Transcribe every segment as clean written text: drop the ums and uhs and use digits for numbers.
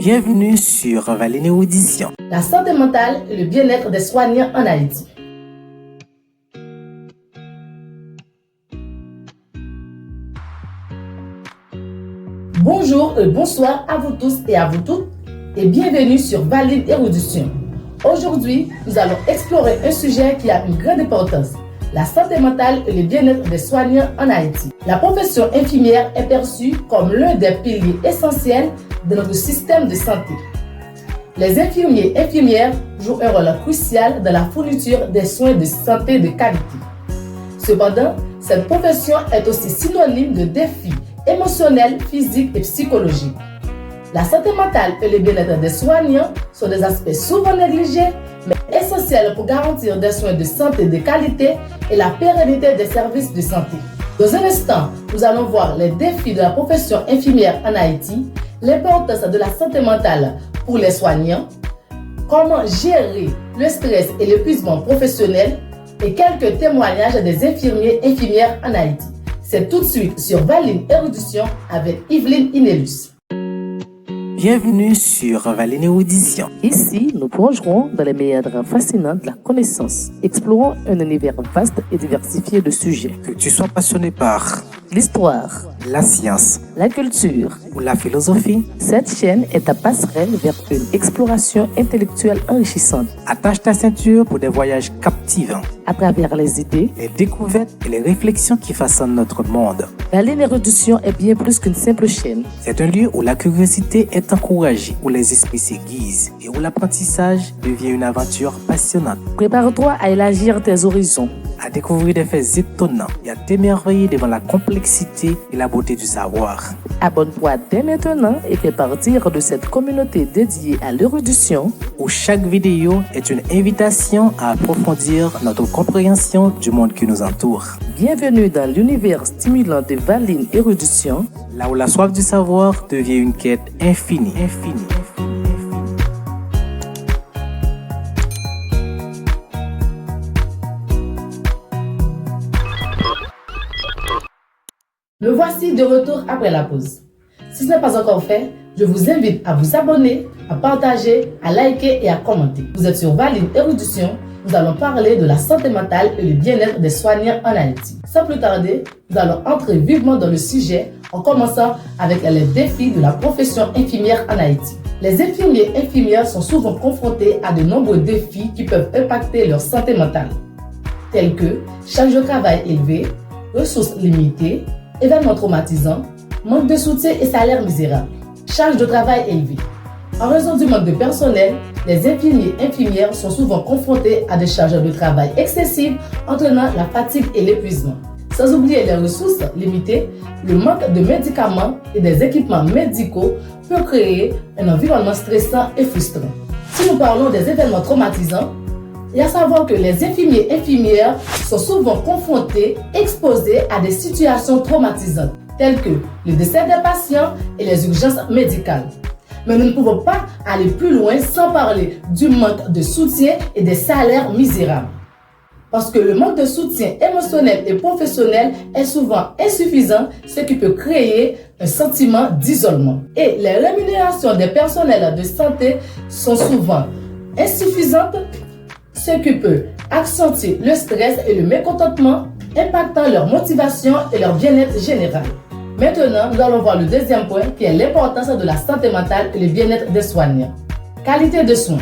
Bienvenue sur Valine Audition. La santé mentale et le bien-être des soignants en Haïti. Bonjour et bonsoir à vous tous et à vous toutes et bienvenue sur Valine Audition. Aujourd'hui, nous allons explorer un sujet qui a une grande importance, la santé mentale et le bien-être des soignants en Haïti. La profession infirmière est perçue comme l'un des piliers essentiels de notre système de santé. Les infirmiers et infirmières jouent un rôle crucial dans la fourniture des soins de santé de qualité. Cependant, cette profession est aussi synonyme de défis émotionnels, physiques et psychologiques. La santé mentale et le bien-être des soignants sont des aspects souvent négligés, mais essentiels pour garantir des soins de santé de qualité et la pérennité des services de santé. Dans un instant, nous allons voir les défis de la profession infirmière en Haïti, l'importance de la santé mentale pour les soignants, comment gérer le stress et l'épuisement professionnel et quelques témoignages des infirmiers et infirmières en Haïti. C'est tout de suite sur Valine Audition avec Yveline Inélus. Bienvenue sur Valine Audition. Ici, nous plongerons dans les méandres fascinants de la connaissance. Explorons un univers vaste et diversifié de sujets. Que tu sois passionné par l'histoire, la science, la culture ou la philosophie, cette chaîne est ta passerelle vers une exploration intellectuelle enrichissante. Attache ta ceinture pour des voyages captivants. À travers les idées, les découvertes et les réflexions qui façonnent notre monde. Valine Audition est bien plus qu'une simple chaîne. C'est un lieu où la curiosité est encouragée, où les esprits s'aiguisent et où l'apprentissage devient une aventure passionnante. Prépare-toi à élargir tes horizons, à découvrir des faits étonnants et à t'émerveiller devant la complexité et la beauté du savoir. Abonne-toi dès maintenant et fais partir de cette communauté dédiée à l'érudition, où chaque vidéo est une invitation à approfondir notre compréhension du monde qui nous entoure. Bienvenue dans l'univers stimulant de Valine Audition, là où la soif du savoir devient une quête infinie. Me voici de retour après la pause. Si ce n'est pas encore fait, je vous invite à vous abonner, à partager, à liker et à commenter. Vous êtes sur Valine Audition. Nous allons parler de la santé mentale et le bien-être des soignants en Haïti. Sans plus tarder, nous allons entrer vivement dans le sujet en commençant avec les défis de la profession infirmière en Haïti. Les infirmiers et infirmières sont souvent confrontés à de nombreux défis qui peuvent impacter leur santé mentale, tels que charge de travail élevée, ressources limitées, événements traumatisants, manque de soutien et salaire misérable. Charge de travail élevée. En raison du manque de personnel, les infirmiers et infirmières sont souvent confrontés à des charges de travail excessives entraînant la fatigue et l'épuisement. Sans oublier les ressources limitées, le manque de médicaments et des équipements médicaux peut créer un environnement stressant et frustrant. Si nous parlons des événements traumatisants, il y a à savoir que les infirmiers et infirmières sont souvent confrontés, exposés à des situations traumatisantes, telles que le décès des patients et les urgences médicales. Mais nous ne pouvons pas aller plus loin sans parler du manque de soutien et des salaires misérables. Parce que le manque de soutien émotionnel et professionnel est souvent insuffisant, ce qui peut créer un sentiment d'isolement. Et les rémunérations des personnels de santé sont souvent insuffisantes, ce qui peut accentuer le stress et le mécontentement, impactant leur motivation et leur bien-être général. Maintenant, nous allons voir le deuxième point qui est l'importance de la santé mentale et le bien-être des soignants. Qualité de soins.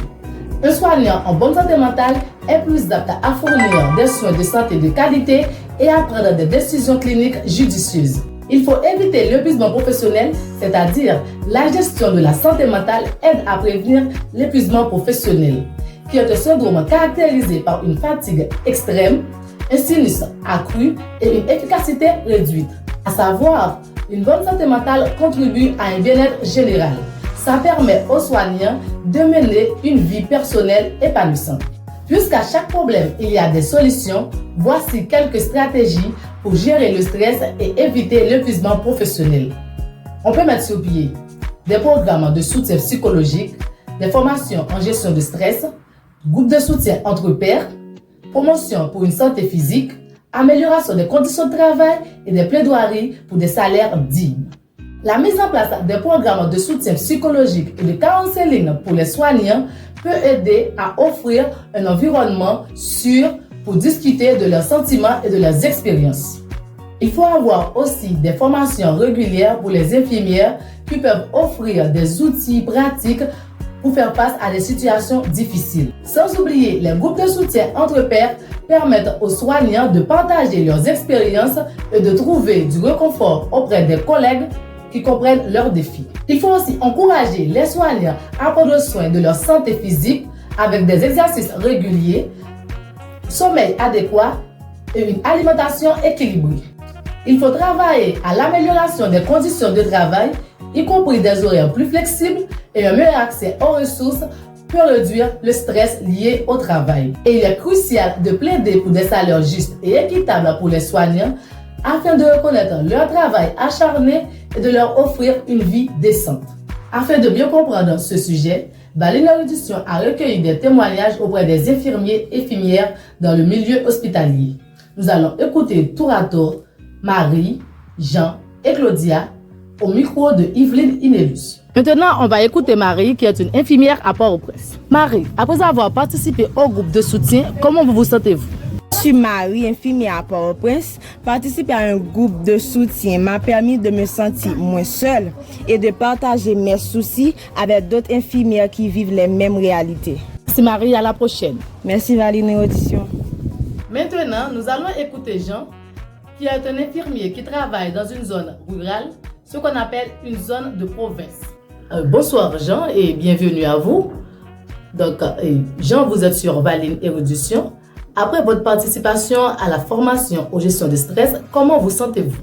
Un soignant en bonne santé mentale est plus apte à fournir des soins de santé de qualité et à prendre des décisions cliniques judicieuses. Il faut éviter l'épuisement professionnel, c'est-à-dire la gestion de la santé mentale aide à prévenir l'épuisement professionnel, qui est un syndrome caractérisé par une fatigue extrême, un sinus accru et une efficacité réduite. À savoir, une bonne santé mentale contribue à un bien-être général. Ça permet aux soignants de mener une vie personnelle épanouissante. Puisqu'à chaque problème, il y a des solutions, voici quelques stratégies pour gérer le stress et éviter l'épuisement professionnel. On peut mettre sur pied des programmes de soutien psychologique, des formations en gestion de stress, groupes de soutien entre pairs, promotion pour une santé physique, amélioration des conditions de travail et des plaidoiries pour des salaires dignes. La mise en place des programmes de soutien psychologique et de counseling pour les soignants peut aider à offrir un environnement sûr pour discuter de leurs sentiments et de leurs expériences. Il faut avoir aussi des formations régulières pour les infirmières qui peuvent offrir des outils pratiques pour faire face à des situations difficiles. Sans oublier, les groupes de soutien entre pairs permettent aux soignants de partager leurs expériences et de trouver du réconfort auprès des collègues qui comprennent leurs défis. Il faut aussi encourager les soignants à prendre soin de leur santé physique avec des exercices réguliers, sommeil adéquat et une alimentation équilibrée. Il faut travailler à l'amélioration des conditions de travail, y compris des horaires plus flexibles et un meilleur accès aux ressources pour réduire le stress lié au travail. Et il est crucial de plaider pour des salaires justes et équitables pour les soignants afin de reconnaître leur travail acharné et de leur offrir une vie décente. Afin de bien comprendre ce sujet, Valine Érudition a recueilli des témoignages auprès des infirmiers et infirmières dans le milieu hospitalier. Nous allons écouter tour à tour Marie, Jean et Claudia au micro de Yveline Inélus. Maintenant, on va écouter Marie qui est une infirmière à Port-au-Prince. Marie, après avoir participé au groupe de soutien, comment vous sentez-vous? Je suis Marie, infirmière à Port-au-Prince. Participer à un groupe de soutien m'a permis de me sentir moins seule et de partager mes soucis avec d'autres infirmières qui vivent les mêmes réalités. Merci Marie, à la prochaine. Merci Valine Érudition. Maintenant, nous allons écouter Jean, qui est un infirmier qui travaille dans une zone rurale, ce qu'on appelle une zone de province. Bonsoir Jean et bienvenue à vous. Donc, Jean, vous êtes sur Valine Érudition. Après votre participation à la formation aux gestions de stress, comment vous sentez-vous?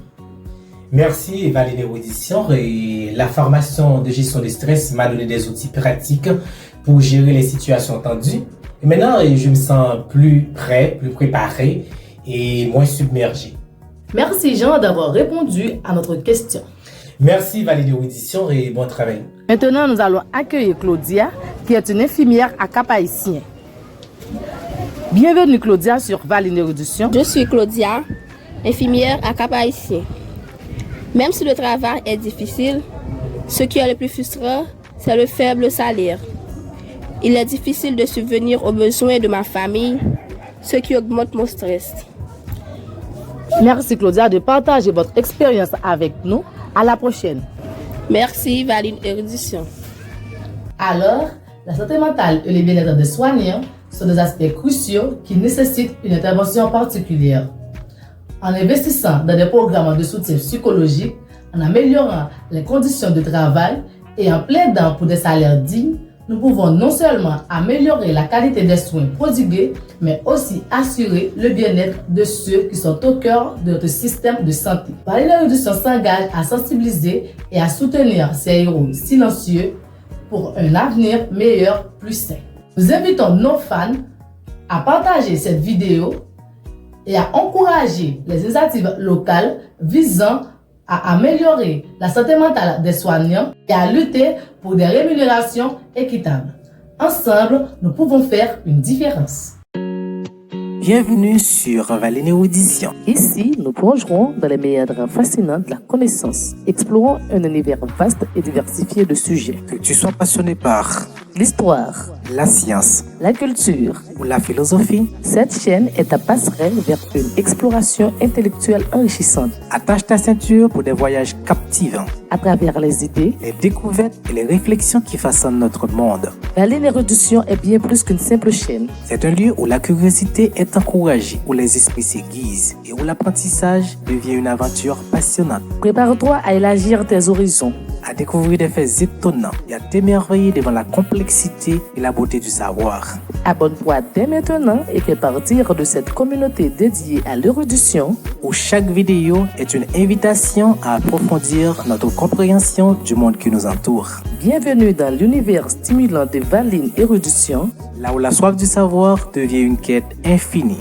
Merci Valine Érudition. Et la formation de gestion de stress m'a donné des outils pratiques pour gérer les situations tendues. Et maintenant, je me sens plus prêt, plus préparé et moins submergé. Merci Jean d'avoir répondu à notre question. Merci Valine Érudition et bon travail. Maintenant, nous allons accueillir Claudia, qui est une infirmière à Cap-Haïtien. Bienvenue Claudia sur Valine Érudition. Je suis Claudia, infirmière à Cap-Haïtien. Même si le travail est difficile, ce qui est le plus frustrant, c'est le faible salaire. Il est difficile de subvenir aux besoins de ma famille, ce qui augmente mon stress. Merci Claudia de partager votre expérience avec nous. À la prochaine. Merci Valine Érudition. Alors, la santé mentale et le bien-être des soignants sont des aspects cruciaux qui nécessitent une intervention particulière. En investissant dans des programmes de soutien psychologique, en améliorant les conditions de travail et en plaidant pour des salaires dignes, nous pouvons non seulement améliorer la qualité des soins prodigués, mais aussi assurer le bien-être de ceux qui sont au cœur de notre système de santé. Valine Érudition s'engage à sensibiliser et à soutenir ces héros silencieux pour un avenir meilleur, plus sain. Nous invitons nos fans à partager cette vidéo et à encourager les initiatives locales visant à améliorer la santé mentale des soignants et à lutter pour des rémunérations équitables. Ensemble, nous pouvons faire une différence. Bienvenue sur Valine Érudition. Ici, nous plongerons dans les méandres fascinants de la connaissance, explorant un univers vaste et diversifié de sujets. Que tu sois passionné par L'histoire, la science la culture. ou la philosophie, Cette chaîne est ta passerelle vers une exploration intellectuelle enrichissante attache ta ceinture pour des voyages captivants, à travers les idées. les découvertes et les réflexions qui façonnent notre monde. Valine Érudition est bien plus qu'une simple chaîne. C'est un lieu où la curiosité est encouragée, où les esprits s'aiguisent et où l'apprentissage devient une aventure passionnante. Prépare-toi à élargir tes horizons. À découvrir des faits étonnants et à t'émerveiller devant la complexité et la beauté du savoir. Abonne-toi dès maintenant et fais partir de cette communauté dédiée à l'érudition. Où chaque vidéo est une invitation à approfondir notre compréhension du monde qui nous entoure. Bienvenue dans l'univers stimulant de Valine Érudition. Là où la soif du savoir devient une quête infinie.